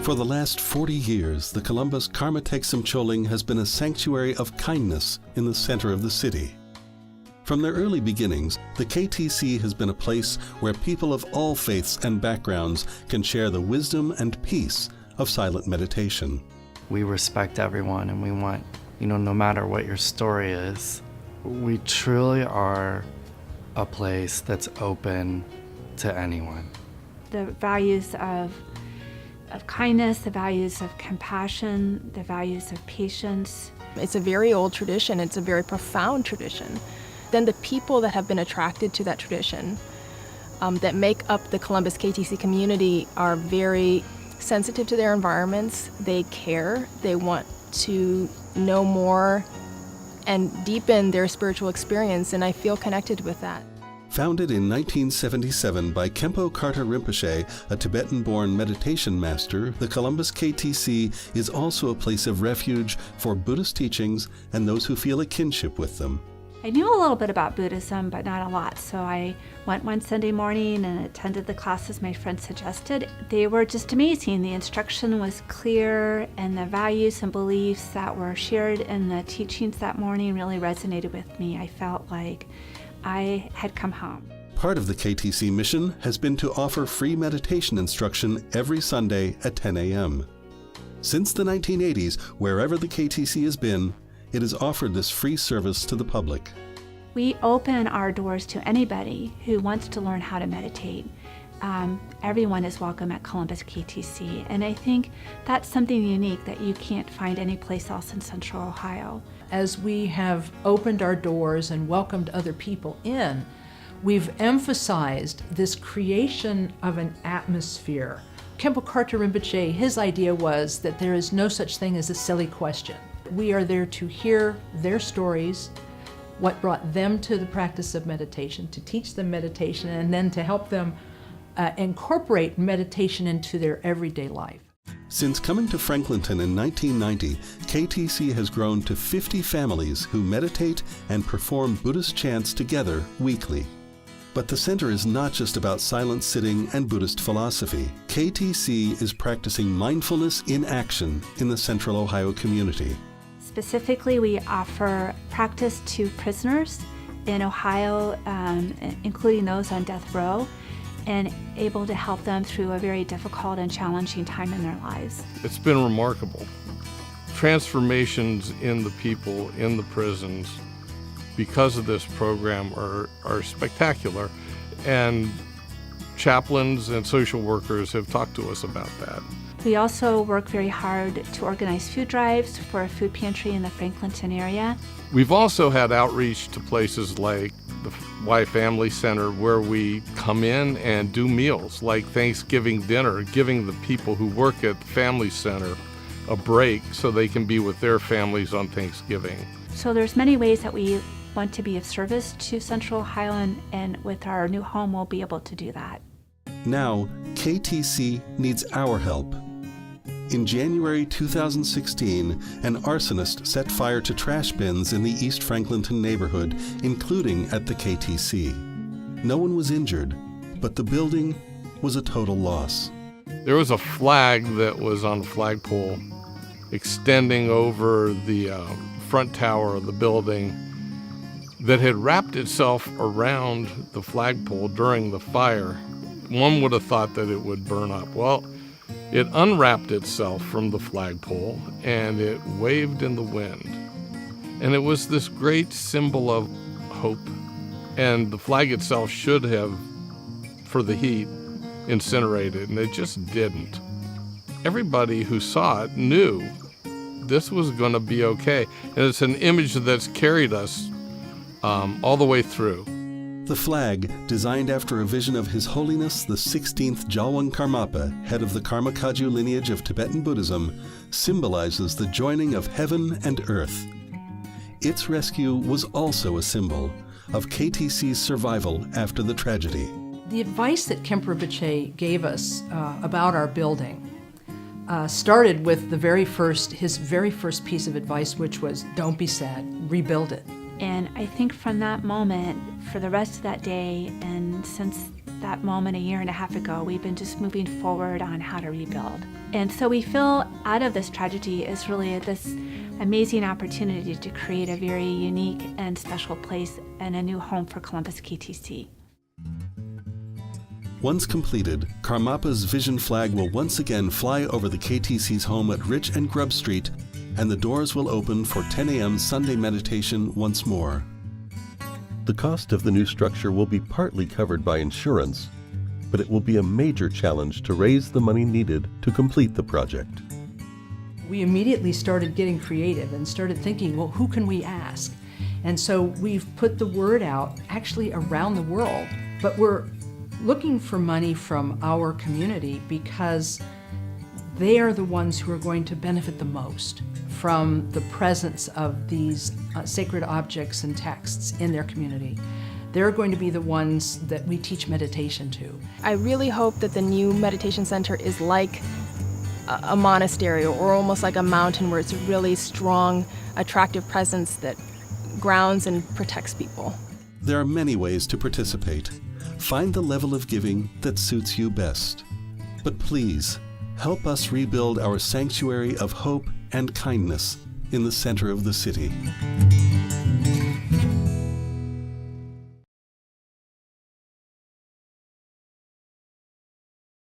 For the last 40 years, the Columbus Karma Thegsum Choling has been a sanctuary of kindness in the center of the city. From their early beginnings, the KTC has been a place where people of all faiths and backgrounds can share the wisdom and peace of silent meditation. We respect everyone, and we want, no matter what your story is, we truly are a place that's open to anyone. The values of kindness, the values of compassion, the values of patience. It's a very old tradition. It's a very profound tradition. Then the people that have been attracted to that tradition, that make up the Columbus KTC community, are very sensitive to their environments. They care. They want to know more and deepen their spiritual experience, and I feel connected with that. Founded in 1977 by Khenpo Karthar Rinpoche, a Tibetan-born meditation master, the Columbus KTC is also a place of refuge for Buddhist teachings and those who feel a kinship with them. I knew a little bit about Buddhism, but not a lot, so I went one Sunday morning and attended the classes my friend suggested. They were just amazing. The instruction was clear, and the values and beliefs that were shared in the teachings that morning really resonated with me. I felt like I had come home. Part of the KTC mission has been to offer free meditation instruction every Sunday at 10 a.m. Since the 1980s, wherever the KTC has been, it has offered this free service to the public. We open our doors to anybody who wants to learn how to meditate. Everyone is welcome at Columbus KTC, and I think that's something unique that you can't find anyplace else in Central Ohio. As we have opened our doors and welcomed other people in, we've emphasized this creation of an atmosphere. Khenpo Karthar Rinpoche, his idea was that there is no such thing as a silly question. We are there to hear their stories, what brought them to the practice of meditation, to teach them meditation, and then to help them incorporate meditation into their everyday life. Since coming to Franklinton in 1990, KTC has grown to 50 families who meditate and perform Buddhist chants together weekly. But the center is not just about silent sitting and Buddhist philosophy. KTC is practicing mindfulness in action in the Central Ohio community. Specifically, we offer practice to prisoners in Ohio, including those on death row, and able to help them through a very difficult and challenging time in their lives. It's been remarkable. Transformations in the people in the prisons because of this program are spectacular, and chaplains and social workers have talked to us about that. We also work very hard to organize food drives for a food pantry in the Franklinton area. We've also had outreach to places like the Y Family Center, where we come in and do meals like Thanksgiving dinner, giving the people who work at the Family Center a break so they can be with their families on Thanksgiving. So there's many ways that we want to be of service to Central Ohio, and with our new home we'll be able to do that. Now, KTC needs our help. In January 2016, an arsonist set fire to trash bins in the East Franklinton neighborhood, including at the KTC. No one was injured, but the building was a total loss. There was a flag that was on a flagpole extending over the front tower of the building that had wrapped itself around the flagpole during the fire. One would have thought that it would burn up. Well, it unwrapped itself from the flagpole and it waved in the wind. And it was this great symbol of hope. And the flag itself should have, for the heat, incinerated, and it just didn't. Everybody who saw it knew this was going to be okay. And it's an image that's carried us all the way through. The flag, designed after a vision of His Holiness the 16th Jalwang Karmapa, head of the Karma Kagyu lineage of Tibetan Buddhism, symbolizes the joining of heaven and earth. Its rescue was also a symbol of KTC's survival after the tragedy. The advice that Khenpo Rinpoche gave us about our building started with his very first piece of advice, which was, don't be sad, rebuild it. And I think from that moment, for the rest of that day, and since that moment a year and a half ago, we've been just moving forward on how to rebuild. And so we feel out of this tragedy is really this amazing opportunity to create a very unique and special place and a new home for Columbus KTC. Once completed, Karmapa's vision flag will once again fly over the KTC's home at Rich and Grub Street, and the doors will open for 10 a.m. Sunday meditation once more. The cost of the new structure will be partly covered by insurance, but it will be a major challenge to raise the money needed to complete the project. We immediately started getting creative and started thinking, well, who can we ask? And so we've put the word out actually around the world, but we're looking for money from our community because they are the ones who are going to benefit the most from the presence of these sacred objects and texts in their community. They're going to be the ones that we teach meditation to. I really hope that the new meditation center is like a monastery or almost like a mountain where it's a really strong, attractive presence that grounds and protects people. There are many ways to participate. Find the level of giving that suits you best. But please, help us rebuild our sanctuary of hope and kindness in the center of the city.